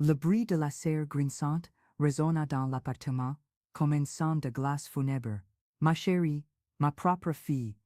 Le bruit de la serre grinçante résonna dans l'appartement comme un son de glace funèbre. Ma chérie, ma propre fille,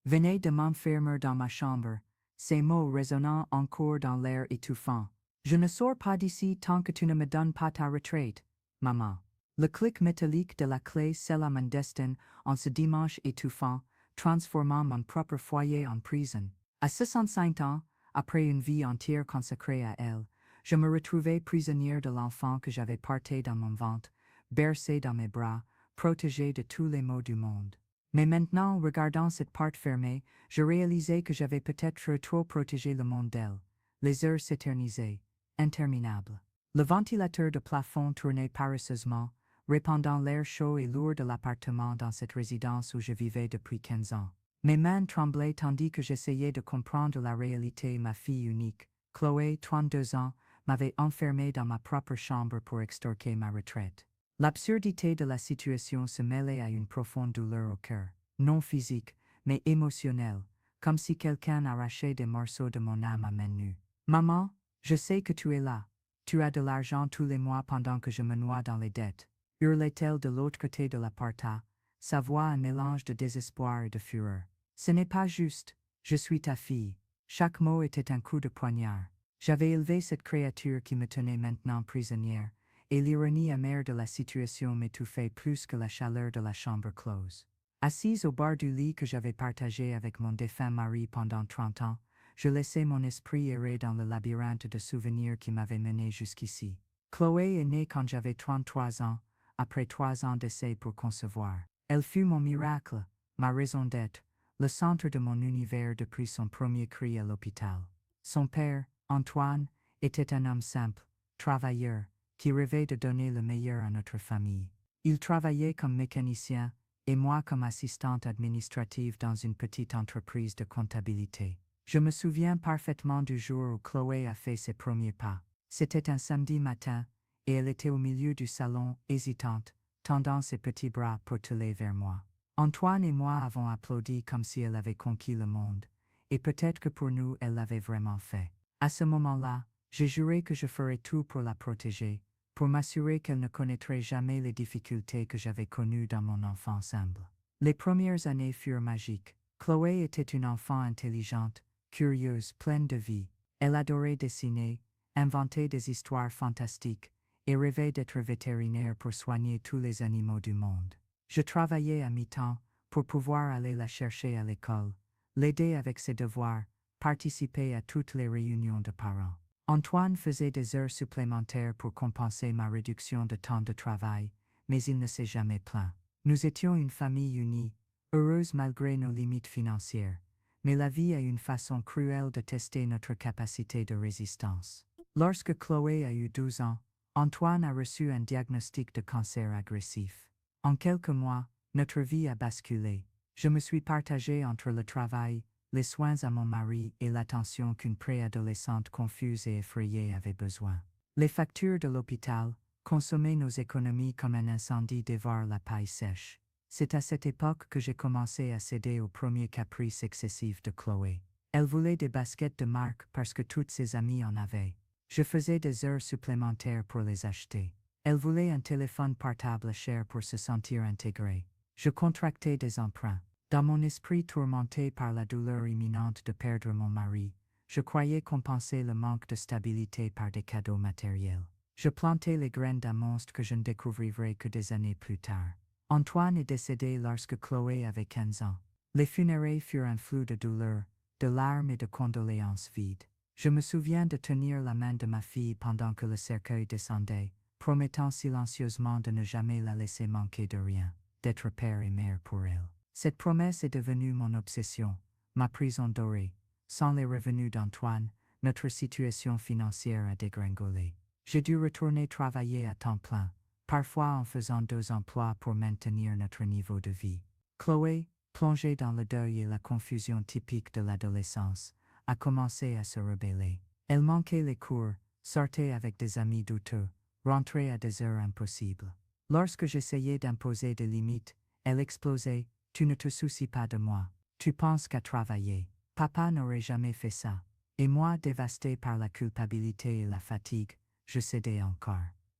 venez de m'enfermer dans ma chambre, ces mots résonnant encore dans l'air étouffant. Je ne sors pas d'ici tant que tu ne me donnes pas ta retraite, maman. Le clic métallique de la clé scella mon destin en ce dimanche étouffant, transformant mon propre foyer en prison. À 65 ans, après une vie entière consacrée à elle, je me retrouvais prisonnière de l'enfant que j'avais porté dans mon ventre, bercé dans mes bras, protégé de tous les maux du monde. Mais maintenant, regardant cette porte fermée, je réalisais que j'avais peut-être trop protégé le monde d'elle. Les heures s'éternisaient, interminables. Le ventilateur de plafond tournait paresseusement, répandant l'air chaud et lourd de l'appartement dans cette résidence où je vivais depuis 15 ans. Mes mains tremblaient tandis que j'essayais de comprendre la réalité. Ma fille unique, Chloé, 32 ans, m'avait enfermée dans ma propre chambre pour extorquer ma retraite. L'absurdité de la situation se mêlait à une profonde douleur au cœur, non physique, mais émotionnelle, comme si quelqu'un arrachait des morceaux de mon âme à main nue. Maman, je sais que tu es là. Tu as de l'argent tous les mois pendant que je me noie dans les dettes, hurlait-elle de l'autre côté de la porta, sa voix un mélange de désespoir et de fureur. Ce n'est pas juste, je suis ta fille. Chaque mot était un coup de poignard. J'avais élevé cette créature qui me tenait maintenant prisonnière, et l'ironie amère de la situation m'étouffait plus que la chaleur de la chambre close. Assise au bord du lit que j'avais partagé avec mon défunt mari pendant 30 ans, je laissais mon esprit errer dans le labyrinthe de souvenirs qui m'avaient mené jusqu'ici. Chloé est née quand j'avais 33 ans, après 3 ans d'essai pour concevoir. Elle fut mon miracle, ma raison d'être, le centre de mon univers depuis son premier cri à l'hôpital. Son père, Antoine, était un homme simple, travailleur, qui rêvait de donner le meilleur à notre famille. Il travaillait comme mécanicien, et moi comme assistante administrative dans une petite entreprise de comptabilité. Je me souviens parfaitement du jour où Chloé a fait ses premiers pas. C'était un samedi matin, et elle était au milieu du salon, hésitante, tendant ses petits bras potelés vers moi. Antoine et moi avons applaudi comme si elle avait conquis le monde, et peut-être que pour nous elle l'avait vraiment fait. À ce moment-là, j'ai juré que je ferais tout pour la protéger, pour m'assurer qu'elle ne connaîtrait jamais les difficultés que j'avais connues dans mon enfance humble. Les premières années furent magiques. Chloé était une enfant intelligente, curieuse, pleine de vie. Elle adorait dessiner, inventer des histoires fantastiques, et rêvait d'être vétérinaire pour soigner tous les animaux du monde. Je travaillais à mi-temps pour pouvoir aller la chercher à l'école, l'aider avec ses devoirs, participer à toutes les réunions de parents. Antoine faisait des heures supplémentaires pour compenser ma réduction de temps de travail, mais il ne s'est jamais plaint. Nous étions une famille unie, heureuse malgré nos limites financières, mais la vie a une façon cruelle de tester notre capacité de résistance. Lorsque Chloé a eu 12 ans, Antoine a reçu un diagnostic de cancer agressif. En quelques mois, notre vie a basculé. Je me suis partagée entre le travail, les soins à mon mari et l'attention qu'une préadolescente confuse et effrayée avait besoin. Les factures de l'hôpital, consommer nos économies comme un incendie dévore la paille sèche. C'est à cette époque que j'ai commencé à céder aux premiers caprices excessifs de Chloé. Elle voulait des baskets de marque parce que toutes ses amies en avaient. Je faisais des heures supplémentaires pour les acheter. Elle voulait un téléphone portable cher pour se sentir intégrée. Je contractais des emprunts. Dans mon esprit tourmenté par la douleur imminente de perdre mon mari, je croyais compenser le manque de stabilité par des cadeaux matériels. Je plantais les graines d'un monstre que je ne découvrirais que des années plus tard. Antoine est décédé lorsque Chloé avait 15 ans. Les funérailles furent un flux de douleur, de larmes et de condoléances vides. Je me souviens de tenir la main de ma fille pendant que le cercueil descendait, promettant silencieusement de ne jamais la laisser manquer de rien, d'être père et mère pour elle. Cette promesse est devenue mon obsession, ma prison dorée. Sans les revenus d'Antoine, notre situation financière a dégringolé. J'ai dû retourner travailler à temps plein, parfois en faisant 2 emplois pour maintenir notre niveau de vie. Chloé, plongée dans le deuil et la confusion typique de l'adolescence, a commencé à se rebeller. Elle manquait les cours, sortait avec des amis douteux, rentrait à des heures impossibles. Lorsque j'essayais d'imposer des limites, elle explosait. Tu ne te soucies pas de moi. Tu penses qu'à travailler. Papa n'aurait jamais fait ça. Et moi, dévasté par la culpabilité et la fatigue, je cédais encore.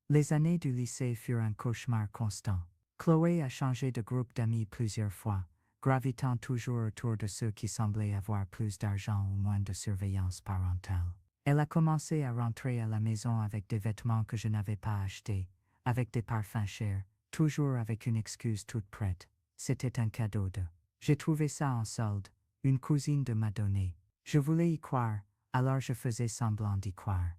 Les années du lycée furent un cauchemar constant. Chloé a changé de groupe d'amis plusieurs fois, gravitant toujours autour de ceux qui semblaient avoir plus d'argent ou moins de surveillance parentale. Elle a commencé à rentrer à la maison avec des vêtements que je n'avais pas achetés, avec des parfums chers, toujours avec une excuse toute prête. C'était un cadeau de. J'ai trouvé ça en solde, une cousine de m'a donné. Je voulais y croire, alors je faisais semblant d'y croire.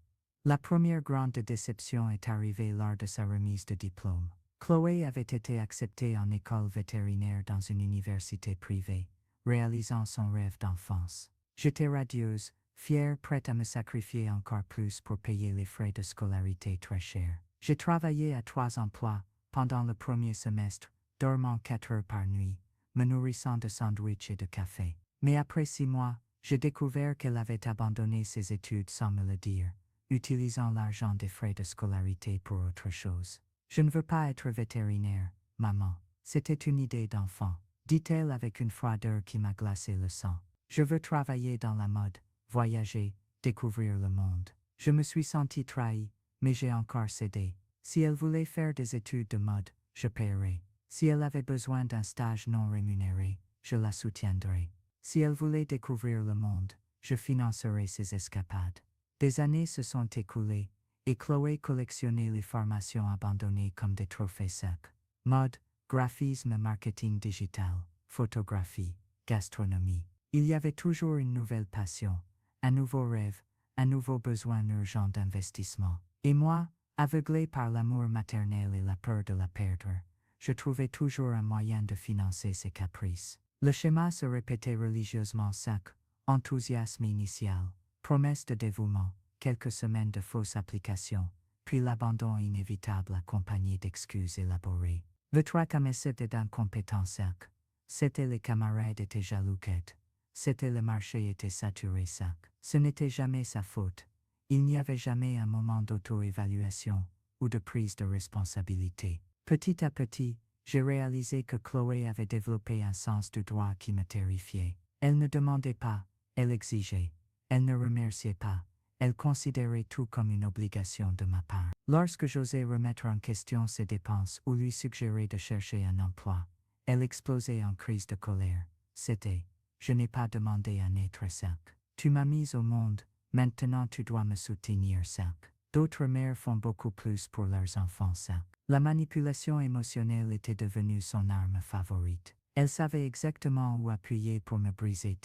La première grande déception est arrivée lors de sa remise de diplôme. Chloé avait été acceptée en école vétérinaire dans une université privée, réalisant son rêve d'enfance. J'étais radieuse, fière, prête à me sacrifier encore plus pour payer les frais de scolarité très chers. J'ai travaillé à 3 emplois pendant le premier semestre, dormant 4 heures par nuit, me nourrissant de sandwichs et de café. Mais après 6 mois, j'ai découvert qu'elle avait abandonné ses études sans me le dire, utilisant l'argent des frais de scolarité pour autre chose. Je ne veux pas être vétérinaire, maman. C'était une idée d'enfant, dit-elle avec une froideur qui m'a glacé le sang. Je veux travailler dans la mode, voyager, découvrir le monde. Je me suis sentie trahie, mais j'ai encore cédé. Si elle voulait faire des études de mode, je paierai. Si elle avait besoin d'un stage non rémunéré, je la soutiendrai. Si elle voulait découvrir le monde, je financerai ses escapades. Des années se sont écoulées, et Chloé collectionnait les formations abandonnées comme des trophées secs. Mode, graphisme, marketing digital, photographie, gastronomie. Il y avait toujours une nouvelle passion, un nouveau rêve, un nouveau besoin urgent d'investissement. Et moi, aveuglé par l'amour maternel et la peur de la perdre, je trouvais toujours un moyen de financer ses caprices. Le schéma se répétait religieusement: sec, enthousiasme initial, promesse de dévouement, quelques semaines de fausse application, puis l'abandon inévitable accompagné d'excuses élaborées. Le tracas d'incompétence sec. C'était les camarades étaient jaloux quête. C'était le marché était saturé sec. Ce n'était jamais sa faute. Il n'y avait jamais un moment d'auto-évaluation ou de prise de responsabilité. Petit à petit, j'ai réalisé que Chloé avait développé un sens du droit qui me terrifiait. Elle ne demandait pas, elle exigeait. Elle ne remerciait pas. Elle considérait tout comme une obligation de ma part. Lorsque j'osais remettre en question ses dépenses ou lui suggérer de chercher un emploi, elle explosait en crise de colère. C'était: je n'ai pas demandé à naître sec. Tu m'as mise au monde, maintenant tu dois me soutenir sec. D'autres mères font beaucoup plus pour leurs enfants secs. La manipulation émotionnelle était devenue son arme favorite. Elle savait exactement où appuyer pour me briser.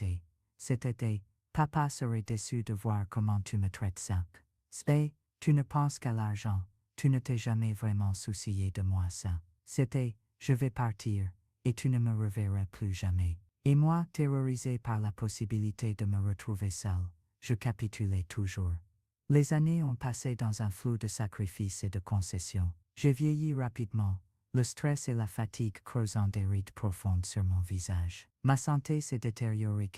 C'était: papa serait déçu de voir comment tu me traites sec. Spé, tu ne penses qu'à l'argent, tu ne t'es jamais vraiment soucié de moi ça. C'était: je vais partir, et tu ne me reverras plus jamais. Et moi, terrorisé par la possibilité de me retrouver seul, je capitulais toujours. Les années ont passé dans un flou de sacrifices et de concessions. J'ai vieilli rapidement, le stress et la fatigue creusant des rides profondes sur mon visage. Ma santé s'est détériorée.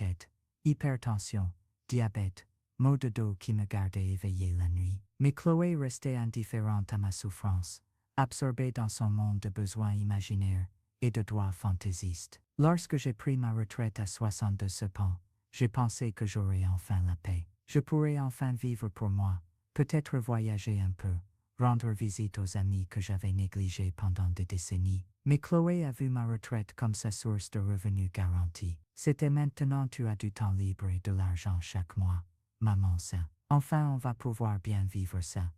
Hypertension, diabète, maux de dos qui me gardaient éveillé la nuit. Mais Chloé restait indifférente à ma souffrance, absorbée dans son monde de besoins imaginaires et de droits fantaisistes. Lorsque j'ai pris ma retraite à 62 ans, j'ai pensé que j'aurais enfin la paix. Je pourrais enfin vivre pour moi, peut-être voyager un peu, rendre visite aux amis que j'avais négligés pendant des décennies. Mais Chloé a vu ma retraite comme sa source de revenus garantie. C'était: maintenant tu as du temps libre et de l'argent chaque mois, maman ça. Enfin on va pouvoir bien vivre ça.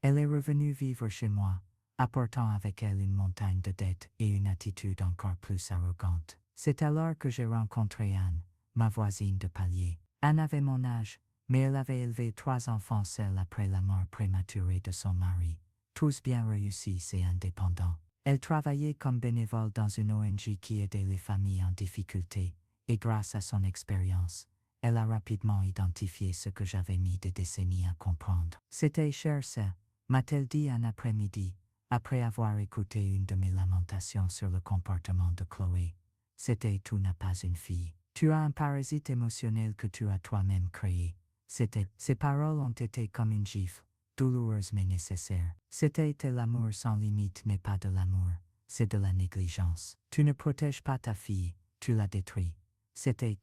Elle est revenue vivre chez moi, apportant avec elle une montagne de dettes et une attitude encore plus arrogante. C'est alors que j'ai rencontré Anne, ma voisine de palier. Anne avait mon âge, mais elle avait élevé 3 enfants seule après la mort prématurée de son mari, tous bien réussis et indépendants. Elle travaillait comme bénévole dans une ONG qui aidait les familles en difficulté, et grâce à son expérience, elle a rapidement identifié ce que j'avais mis des décennies à comprendre. C'était cher ça, m'a-t-elle dit un après-midi, après avoir écouté une de mes lamentations sur le comportement de Chloé. C'était: tu n'as pas une fille. Tu as un parasite émotionnel que tu as toi-même créé. Ces paroles ont été comme une gifle, douloureuse mais nécessaire. C'était l'amour sans limite mais pas de l'amour, c'est de la négligence. Tu ne protèges pas ta fille, tu la détruis. C'était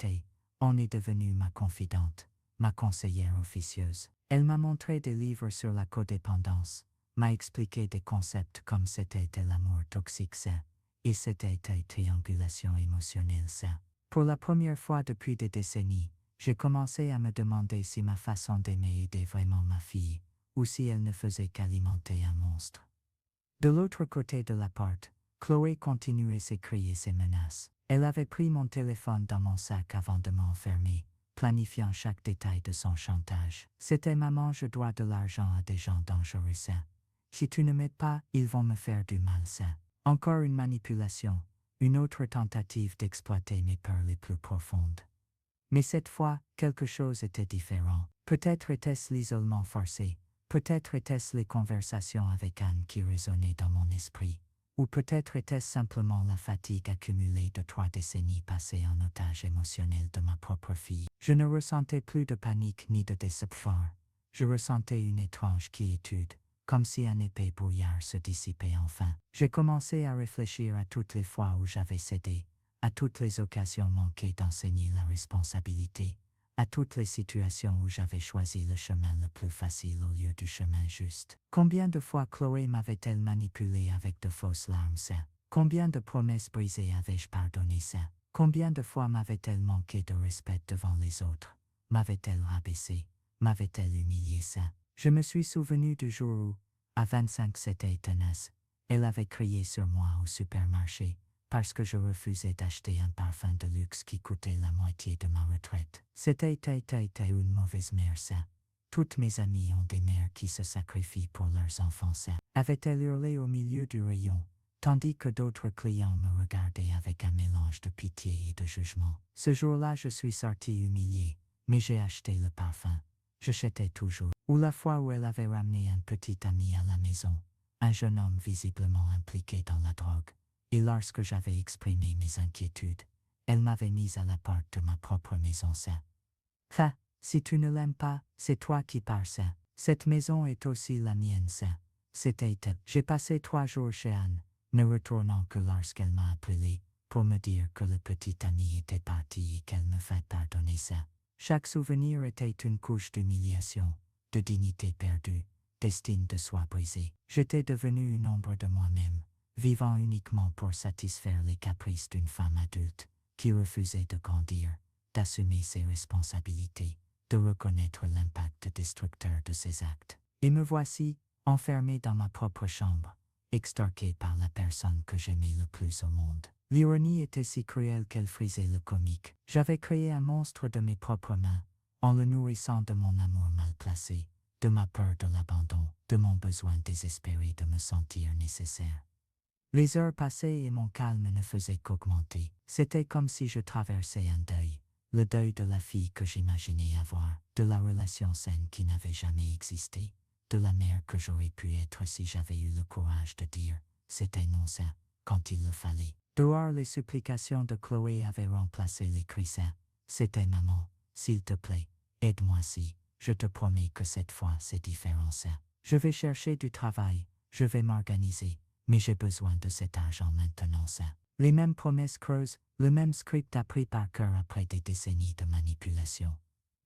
on est devenu ma confidente, ma conseillère officieuse. Elle m'a montré des livres sur la codépendance, m'a expliqué des concepts comme c'était l'amour toxique sain, et c'était triangulation émotionnelle sain. Pour la première fois depuis des décennies, j'ai commencé à me demander si ma façon d'aimer aidait vraiment ma fille, ou si elle ne faisait qu'alimenter un monstre. De l'autre côté de la porte, Chloé continuait ses cris et ses menaces. Elle avait pris mon téléphone dans mon sac avant de m'enfermer, planifiant chaque détail de son chantage. C'était maman, je dois de l'argent à des gens dangereux sains. Si tu ne m'aides pas, ils vont me faire du mal sain. Encore une manipulation, une autre tentative d'exploiter mes peurs les plus profondes. Mais cette fois, quelque chose était différent. Peut-être était-ce l'isolement forcé, peut-être était-ce les conversations avec Anne qui résonnaient dans mon esprit, ou peut-être était-ce simplement la fatigue accumulée de 3 décennies passées en otage émotionnel de ma propre fille. Je ne ressentais plus de panique ni de déception. Je ressentais une étrange quiétude, comme si un épais brouillard se dissipait enfin. J'ai commencé à réfléchir à toutes les fois où j'avais cédé, à toutes les occasions manquées d'enseigner la responsabilité, à toutes les situations où j'avais choisi le chemin le plus facile au lieu du chemin juste. Combien de fois Chloé m'avait-elle manipulé avec de fausses larmes sains? Combien de promesses brisées avais-je pardonné sains? Combien de fois m'avait-elle manqué de respect devant les autres? M'avait-elle rabaissé? M'avait-elle humilié sain? Je me suis souvenu du jour où, à 25 c'était tenace, elle avait crié sur moi au supermarché, parce que je refusais d'acheter un parfum de luxe qui coûtait la moitié de ma retraite. C'était une mauvaise mère sain. Toutes mes amies ont des mères qui se sacrifient pour leurs enfants sains. Avait-elle hurlé au milieu du rayon, tandis que d'autres clients me regardaient avec un mélange de pitié et de jugement. Ce jour-là, je suis sorti humilié, mais j'ai acheté le parfum. Je jetais toujours. Ou la fois où elle avait ramené un petit ami à la maison, un jeune homme visiblement impliqué dans la drogue. Et lorsque j'avais exprimé mes inquiétudes, elle m'avait mise à la porte de ma propre maison sain. Si tu ne l'aimes pas, c'est toi qui pars sain. Cette maison est aussi la mienne sain. C'était elle. J'ai passé 3 jours chez Anne, ne retournant que lorsqu'elle m'a appelé pour me dire que le petit ami était parti et qu'elle me fait pardonner sain. Chaque souvenir était une couche d'humiliation, de dignité perdue, d'estime de soi brisée. J'étais devenu une ombre de moi-même, vivant uniquement pour satisfaire les caprices d'une femme adulte qui refusait de grandir, d'assumer ses responsabilités, de reconnaître l'impact destructeur de ses actes. Et me voici, enfermé dans ma propre chambre, extorqué par la personne que j'aimais le plus au monde. L'ironie était si cruelle qu'elle frisait le comique. J'avais créé un monstre de mes propres mains, en le nourrissant de mon amour mal placé, de ma peur de l'abandon, de mon besoin désespéré de me sentir nécessaire. Les heures passaient et mon calme ne faisait qu'augmenter. C'était comme si je traversais un deuil, le deuil de la fille que j'imaginais avoir, de la relation saine qui n'avait jamais existé, de la mère que j'aurais pu être si j'avais eu le courage de dire « c'était non sain » quand il le fallait. Dehors, les supplications de Chloé avaient remplacé les cris sains. C'était « maman, s'il te plaît, aide-moi si, je te promets que cette fois c'est différent sain. Je vais chercher du travail, je vais m'organiser. Mais j'ai besoin de cet argent maintenant sain. » Les mêmes promesses creuses, le même script appris par cœur après des décennies de manipulation.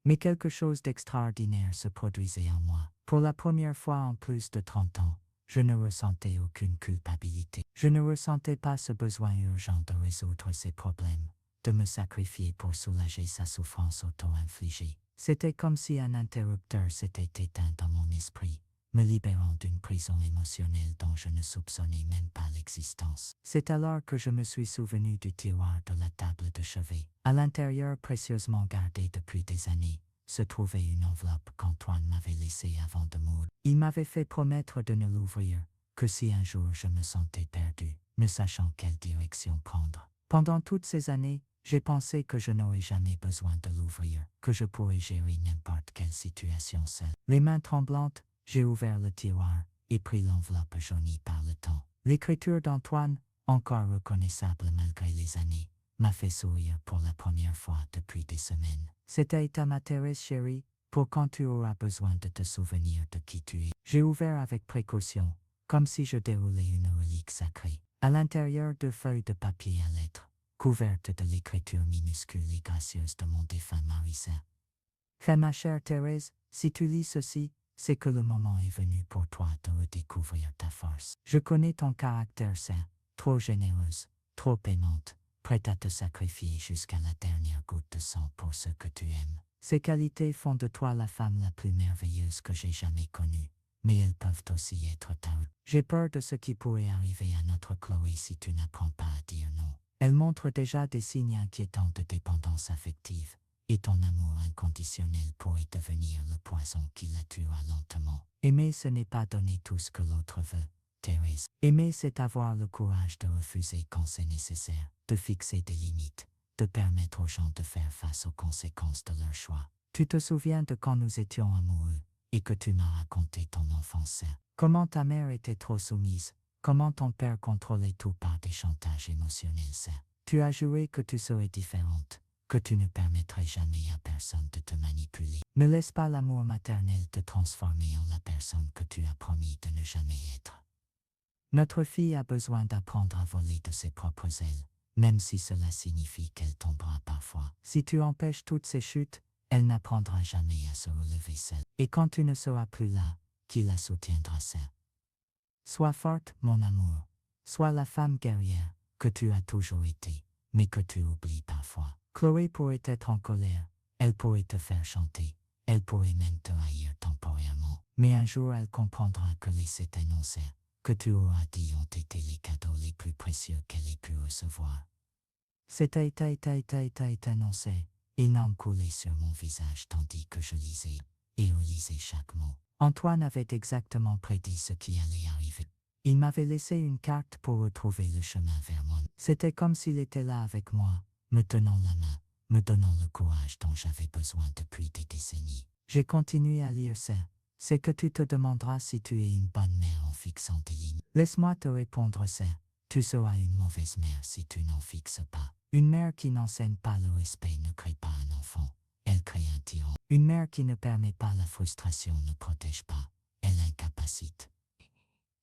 Mais quelque chose d'extraordinaire se produisait en moi. Pour la première fois en plus de 30 ans, je ne ressentais aucune culpabilité. Je ne ressentais pas ce besoin urgent de résoudre ses problèmes, de me sacrifier pour soulager sa souffrance auto-infligée. C'était comme si un interrupteur s'était éteint dans mon esprit, me libérant d'une prison émotionnelle dont je ne soupçonnais même pas l'existence. C'est alors que je me suis souvenu du tiroir de la table de chevet. À l'intérieur, précieusement gardé depuis des années, se trouvait une enveloppe qu'Antoine m'avait laissée avant de mourir. Il m'avait fait promettre de ne l'ouvrir que si un jour je me sentais perdu, ne sachant quelle direction prendre. Pendant toutes ces années, j'ai pensé que je n'aurais jamais besoin de l'ouvrir, que je pourrais gérer n'importe quelle situation seule. Les mains tremblantes, j'ai ouvert le tiroir et pris l'enveloppe jaunie par le temps. L'écriture d'Antoine, encore reconnaissable malgré les années, m'a fait sourire pour la première fois depuis des semaines. C'était à ma Thérèse chérie, pour quand tu auras besoin de te souvenir de qui tu es. J'ai ouvert avec précaution, comme si je déroulais une relique sacrée. À l'intérieur, 2 feuilles de papier à lettres, couvertes de l'écriture minuscule et gracieuse de mon défunt mari saint. Fais ma chère Thérèse, si tu lis ceci, c'est que le moment est venu pour toi de redécouvrir ta force. Je connais ton caractère sain, trop généreuse, trop aimante, prête à te sacrifier jusqu'à la dernière goutte de sang pour ceux que tu aimes. Ces qualités font de toi la femme la plus merveilleuse que j'ai jamais connue, mais elles peuvent aussi être tarées. J'ai peur de ce qui pourrait arriver à notre Chloé si tu n'apprends pas à dire non. Elle montre déjà des signes inquiétants de dépendance affective, et ton amour inconditionnel pourrait devenir le poison qui la tuera lentement. Aimer, ce n'est pas donner tout ce que l'autre veut, Thérèse. Aimer, c'est avoir le courage de refuser quand c'est nécessaire, de fixer des limites, de permettre aux gens de faire face aux conséquences de leur choix. Tu te souviens de quand nous étions amoureux, et que tu m'as raconté ton enfance sain. Comment ta mère était trop soumise, comment ton père contrôlait tout par des chantages émotionnels sains. Tu as juré que tu serais différente, que tu ne permettrais jamais à personne de te manipuler. Ne laisse pas l'amour maternel te transformer en la personne que tu as promis de ne jamais être. Notre fille a besoin d'apprendre à voler de ses propres ailes, même si cela signifie qu'elle tombera parfois. Si tu empêches toutes ces chutes, elle n'apprendra jamais à se relever seule. Et quand tu ne seras plus là, qui la soutiendra seule? Sois forte, mon amour. Sois la femme guerrière que tu as toujours été, mais que tu oublies parfois. Chloé pourrait être en colère, elle pourrait te faire chanter, elle pourrait même te haïr temporairement. Mais un jour elle comprendra que les sept annoncés que tu auras dit ont été les cadeaux les plus précieux qu'elle ait pu recevoir. C'était annoncé, une larme coulait sur mon visage tandis que je lisais et relisais chaque mot. Antoine avait exactement prédit ce qui allait arriver. Il m'avait laissé une carte pour retrouver le chemin vers moi. C'était comme s'il était là avec moi, me tenant la main, me donnant le courage dont j'avais besoin depuis des décennies. J'ai continué à lire ça. C'est que tu te demanderas si tu es une bonne mère en fixant des lignes. Laisse-moi te répondre ça. Tu seras une mauvaise mère si tu n'en fixes pas. Une mère qui n'enseigne pas le respect ne crée pas un enfant, elle crée un tyran. Une mère qui ne permet pas la frustration ne protège pas, elle incapacite.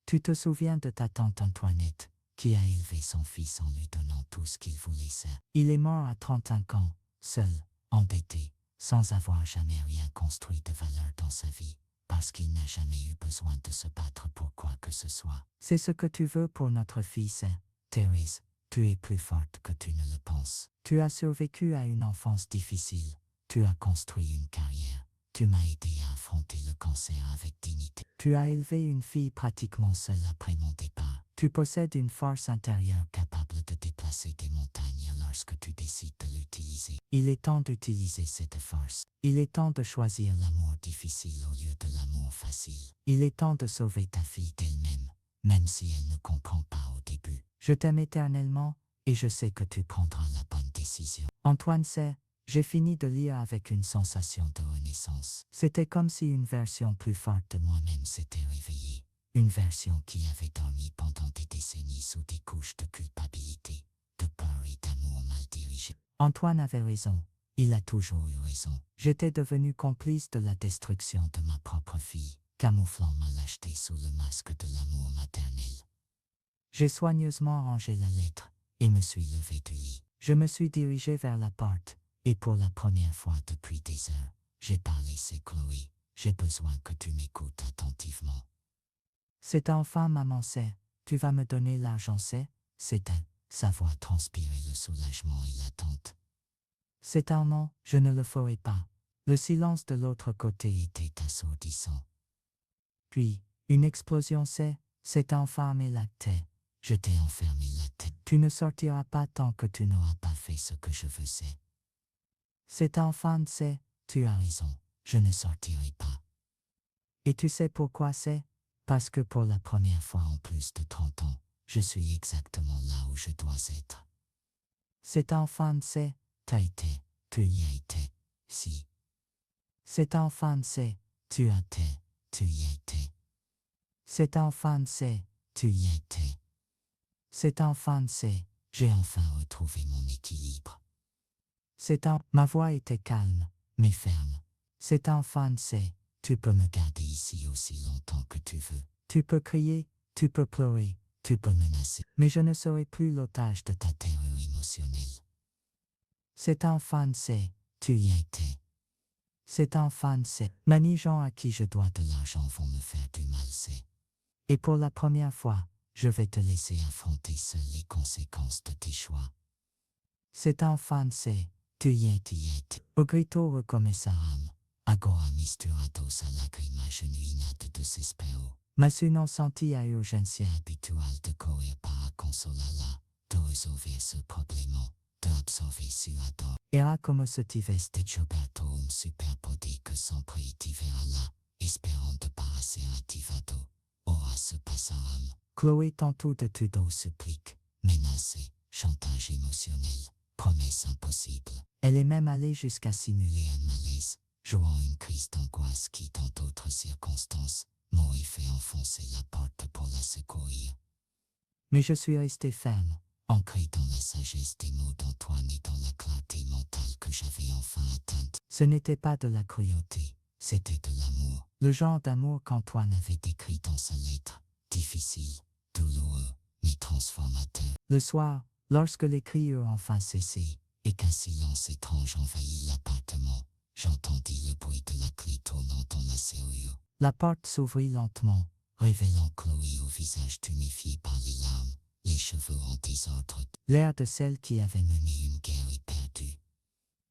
Tu te souviens de ta tante Antoinette, qui a élevé son fils en lui donnant tout ce qu'il voulait ça. Il est mort à 35 ans, seul, embêté, sans avoir jamais rien construit de valeur dans sa vie, parce qu'il n'a jamais eu besoin de se battre pour quoi que ce soit. C'est ce que tu veux pour notre fils, Thérèse. Tu es plus forte que tu ne le penses. Tu as survécu à une enfance difficile. Tu as construit une carrière. Tu m'as aidé à affronter le cancer avec dignité. Tu as élevé une fille pratiquement seule après mon départ. Tu possèdes une force intérieure capable de déplacer des montagnes lorsque tu décides de l'utiliser. Il est temps d'utiliser cette force. Il est temps de choisir l'amour difficile au lieu de l'amour facile. Il est temps de sauver ta fille d'elle-même, même si elle ne comprend pas au début. Je t'aime éternellement, et je sais que tu prendras la bonne décision. Antoine sait, j'ai fini de lire avec une sensation de renaissance. C'était comme si une version plus forte de moi-même s'était réveillée. Une version qui avait dormi pendant des décennies sous des couches de culpabilité, de peur et d'amour mal dirigé. Antoine avait raison. Il a toujours eu raison. J'étais devenu complice de la destruction de ma propre fille, camouflant ma lâcheté sous le masque de l'amour maternel. J'ai soigneusement rangé la lettre et me suis levé du lit. Je me suis dirigé vers la porte et pour la première fois depuis des heures, j'ai parlé, c'est Chloé. J'ai besoin que tu m'écoutes attentivement. C'est enfin maman, c'est. Tu vas me donner l'argent, c'est elle. Sa voix transpirait le soulagement et l'attente. C'est un non, je ne le ferai pas. Le silence de l'autre côté était assourdissant. Puis, une explosion, c'est enfin mes lactés. Je t'ai enfermé la tête. Tu ne sortiras pas tant que tu n'auras pas fait ce que je veux, c'est. C'est enfin, c'est, tu as raison, je ne sortirai pas. Et tu sais pourquoi c'est? Parce que pour la première fois en plus de 30 ans, je suis exactement là où je dois être. C'est enfin, c'est, t'as été, tu y as été, si. C'est enfin, c'est, tu as été, tu y as été. C'est enfin, c'est, tu y as été. C'est enfin, c'est, j'ai enfin retrouvé mon équilibre. Ma voix était calme, mais ferme. C'est enfin, c'est, tu peux me garder ici aussi longtemps que tu veux. Tu peux crier, tu peux pleurer, tu peux menacer. Mais je ne serai plus l'otage de ta terreur émotionnelle. C'est enfin, c'est, tu y as été. C'est un fan, c'est Mamie gens à qui je dois de l'argent vont me faire du mal, c'est. Et pour la première fois, je vais te laisser affronter seul les conséquences de tes choix. C'est un fan, c'est tu y es. O grito recomeçaram. Agora misturados a lágrima genuína de desespero. Mas eu não senti a urgência habitual de correr para consolá-la, de resolver seu problema, de absorver sua dor. Era como se tivesse descoberto superpoder que sempre estivera lá, esperando para ser ativado. Ora se passaram. Chloé tentou de tudo supplique, menace, chantage émotionnel, promesse impossible. Elle est même allée jusqu'à simuler un malaise, jouant une crise d'angoisse qui, dans d'autres circonstances, m'aurait fait enfoncer la porte pour la secourir. Mais je suis resté ferme, ancré dans la sagesse des mots d'Antoine et dans la clarté mentale que j'avais enfin atteinte. Ce n'était pas de la cruauté, c'était de l'amour. Le genre d'amour qu'Antoine avait décrit dans sa lettre, difficile, douloureux, mais transformateur. Le soir, lorsque les cris eurent enfin cessé, et qu'un silence étrange envahit l'appartement, j'entendis le bruit de la clé tournant dans la serrure. La porte s'ouvrit lentement, révélant Chloé au visage tuméfié par les larmes, les cheveux en désordre, l'air de celle qui avait mené une guerre éperdue.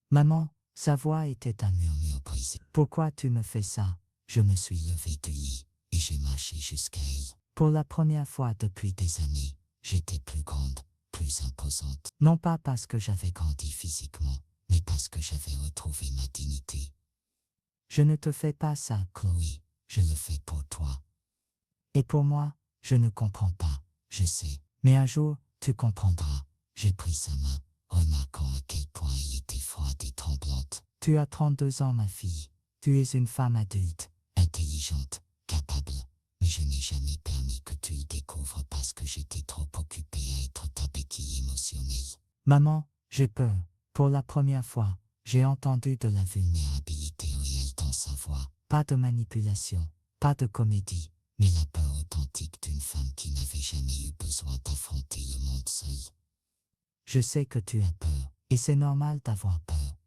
Maman, sa voix était un murmure brisé. Pourquoi tu me fais ça? Je me suis levé du lit, et j'ai marché jusqu'à elle. Pour la première fois depuis des années, j'étais plus grande, plus imposante. Non pas parce que j'avais grandi physiquement, mais parce que j'avais retrouvé ma dignité. Je ne te fais pas ça, Chloé, je le fais pour toi. Et pour moi, je ne comprends pas, je sais. Mais un jour, tu comprendras. J'ai pris sa main, remarquant à quel point elle était froide et tremblante. Tu as 32 ans, ma fille. Tu es une femme adulte, intelligente, capable. Mais je n'ai jamais permis que tu y découvres parce que j'étais trop occupée à être ta béquille émotionnelle. Maman, j'ai peur. Pour la première fois, j'ai entendu de la vulnérabilité réelle dans sa voix. Pas de manipulation, pas de comédie, mais la peur authentique d'une femme qui n'avait jamais eu besoin d'affronter le monde seule. Je sais que tu as peur, et c'est normal d'avoir peur.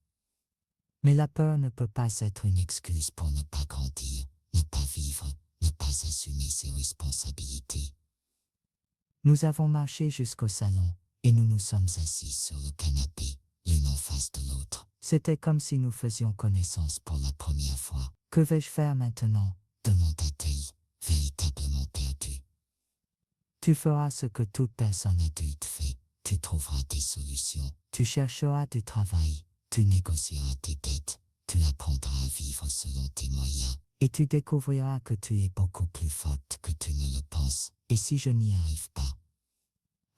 Mais la peur ne peut pas être une excuse pour ne pas grandir, ne pas vivre, ne pas assumer ses responsabilités. Nous avons marché jusqu'au salon, et nous nous sommes assis sur le canapé, l'une en face de l'autre. C'était comme si nous faisions connaissance pour la première fois. Que vais-je faire maintenant? Demanda-t-elle, véritablement perdue. Tu feras ce que toute personne adulte fait. Tu trouveras des solutions. Tu chercheras du travail. Tu négocieras tes dettes. Tu apprendras à vivre selon tes moyens. Et tu découvriras que tu es beaucoup plus forte que tu ne le penses. Et si je n'y arrive pas,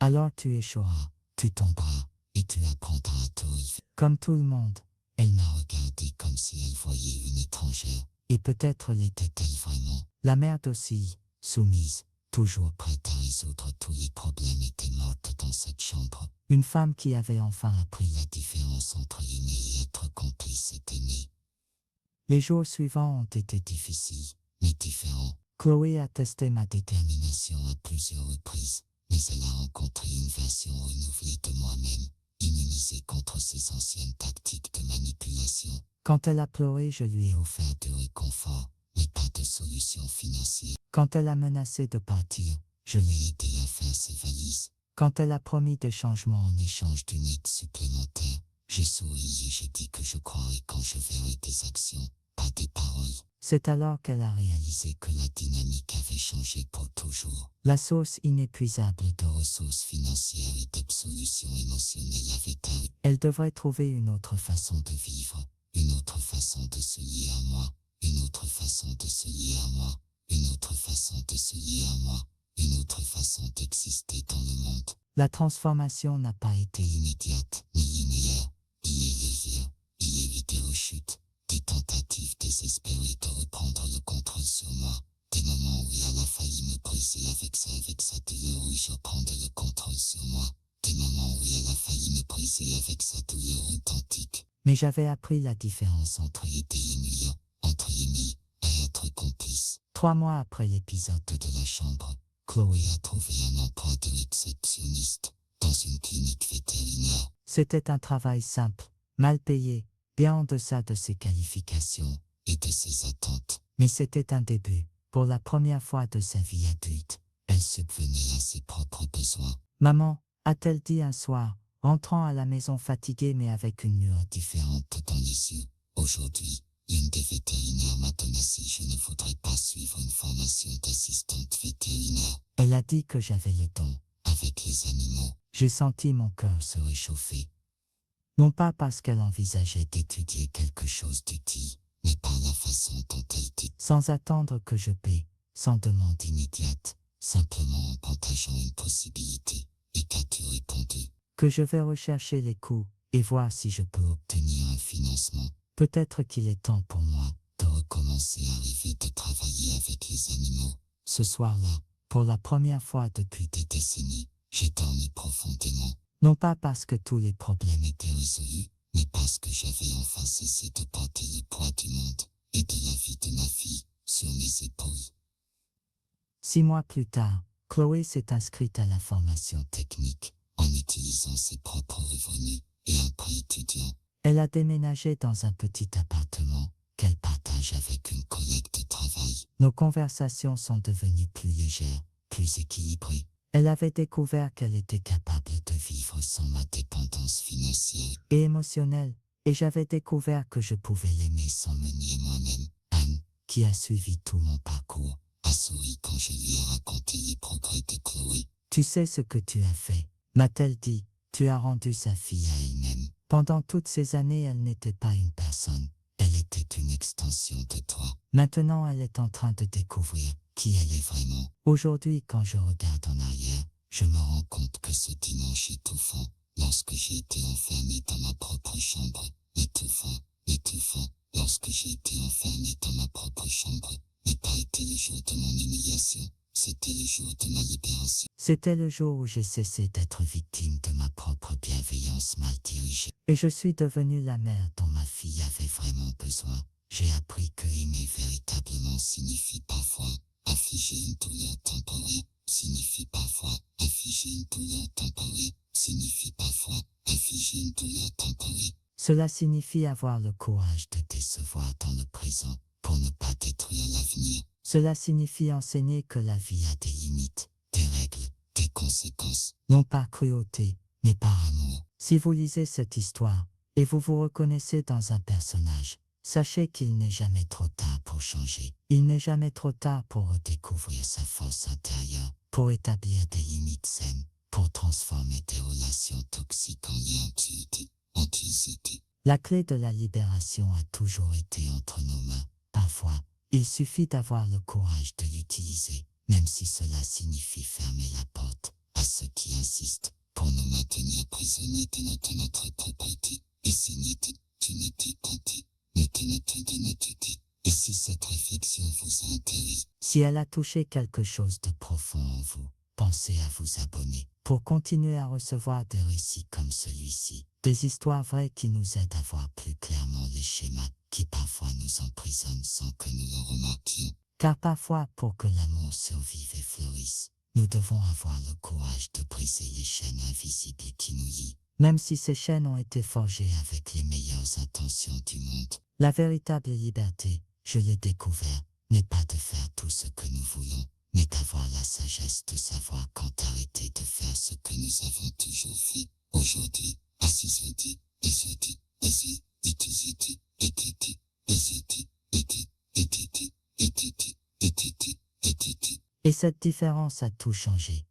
alors tu échoueras, tu tomberas, et tu apprendras à te relever. Comme tout le monde, elle m'a regardé comme si elle voyait une étrangère. Et peut-être l'était-elle vraiment. La mère aussi, soumise, toujours prête à résoudre tous les problèmes, était morte dans cette chambre. Une femme qui avait enfin appris la différence entre aimer et être complice était née. Les jours suivants ont été difficiles, mais différents. Chloé a testé ma détermination à plusieurs reprises, mais elle a rencontré une version renouvelée de moi-même, immunisée contre ses anciennes tactiques de manipulation. Quand elle a pleuré, je lui ai offert du réconfort, mais pas de solution financière. Quand elle a menacé de partir, je l'ai aidé à faire ses valises. Quand elle a promis des changements en échange d'une aide supplémentaire, j'ai souri et j'ai dit que je croirais quand je verrai des actions, pas des paroles. C'est alors qu'elle a réalisé que la dynamique avait changé pour toujours. La source inépuisable de ressources financières et de solutions émotionnelles avait disparu. Elle devrait trouver une autre façon de vivre, une autre façon de se lier à moi, une autre façon de se lier à moi, une autre façon de se lier à moi, une autre façon d'exister dans le monde. La transformation n'a pas été immédiate, ni linéaire. Il y a eu des lieux, il y a eu des rechutes, des tentatives désespérées de reprendre le contrôle sur moi, des moments où elle a failli me briser avec sa douleur où je prendrais le contrôle sur moi, des moments où elle a failli me briser avec sa douleur authentique. Mais j'avais appris la différence entre aider et nuire, entre aimer et être complice. 3 mois après l'épisode de la chambre, Chloé a trouvé un emploi de réceptionniste dans une clinique vétérinaire. C'était un travail simple, mal payé, bien en deçà de ses qualifications et de ses attentes. Mais c'était un début. Pour la première fois de sa vie adulte, elle subvenait à ses propres besoins. Maman, a-t-elle dit un soir, rentrant à la maison fatiguée mais avec une lueur différente dans les yeux. Aujourd'hui, l'une des vétérinaires m'a donné si je ne voudrais pas suivre une formation d'assistante vétérinaire. Elle a dit que j'avais le don avec les animaux. J'ai senti mon cœur se réchauffer. Non pas parce qu'elle envisageait d'étudier quelque chose d'utile, mais par la façon dont elle dit. Sans attendre que je paie, sans demande immédiate, simplement en partageant une possibilité. Et qu'as-tu répondu? Que je vais rechercher les coûts et voir si je peux obtenir un financement. Peut-être qu'il est temps pour moi de recommencer à rêver de travailler avec les animaux. Ce soir-là, pour la première fois depuis des décennies, j'ai dormi profondément. Non pas parce que tous les problèmes étaient résolus, mais parce que j'avais enfin cessé de porter le poids du monde et de la vie de ma fille sur mes épaules. 6 mois plus tard, Chloé s'est inscrite à la formation technique en utilisant ses propres revenus et un prêt étudiant. Elle a déménagé dans un petit appartement qu'elle partage avec une collègue de travail. Nos conversations sont devenues plus légères, plus équilibrées. Elle avait découvert qu'elle était capable de vivre sans ma dépendance financière et émotionnelle, et j'avais découvert que je pouvais l'aimer sans me nier moi-même. Anne, qui a suivi tout mon parcours, a souri quand je lui ai raconté les progrès de Chloé. Tu sais ce que tu as fait, m'a-t-elle dit, tu as rendu sa fille à elle-même. Pendant toutes ces années, elle n'était pas une personne, elle était une extension de toi. Maintenant, elle est en train de découvrir qui elle est vraiment. Aujourd'hui, quand je regarde en arrière, je me rends compte que ce dimanche étouffant, lorsque j'ai été enfermé dans ma propre chambre, étouffant, lorsque j'ai été enfermé dans ma propre chambre, n'a pas été le jour de mon humiliation, c'était le jour de ma libération. C'était le jour où j'ai cessé d'être victime de ma propre bienveillance mal dirigée. Et je suis devenue la mère dont ma fille avait vraiment besoin. J'ai appris que aimer véritablement signifie parfois afficher une douleur temporaire, signifie parfois afficher une douleur temporaire, signifie parfois afficher une douleur temporaire. Cela signifie avoir le courage de décevoir dans le présent pour ne pas détruire l'avenir. Cela signifie enseigner que la vie a des limites, des règles, des conséquences, non par cruauté, mais par amour. Si vous lisez cette histoire et vous vous reconnaissez dans un personnage, sachez qu'il n'est jamais trop tard pour changer. Il n'est jamais trop tard pour redécouvrir sa force intérieure, pour établir des limites saines, pour transformer des relations toxiques en liens anti-cités. La clé de la libération a toujours été entre nos mains. Parfois, il suffit d'avoir le courage de l'utiliser, même si cela signifie fermer la porte à ceux qui insistent pour nous maintenir prisonniers de notre propriété. Et si tu n'étais tenté, et si cette réflexion vous intéresse, si elle a touché quelque chose de profond en vous, pensez à vous abonner pour continuer à recevoir des récits comme celui-ci, des histoires vraies qui nous aident à voir plus clairement les schémas qui parfois nous emprisonnent sans que nous le remarquions. Car parfois, pour que l'amour survive et fleurisse, nous devons avoir le courage de briser les chaînes invisibles qui nous lient. Même si ces chaînes ont été forgées avec les meilleures intentions du monde, la véritable liberté, je l'ai découvert, n'est pas de faire tout ce que nous voulons, mais d'avoir la sagesse de savoir quand arrêter de faire ce que nous avons toujours fait. Aujourd'hui, et cette différence a tout changé.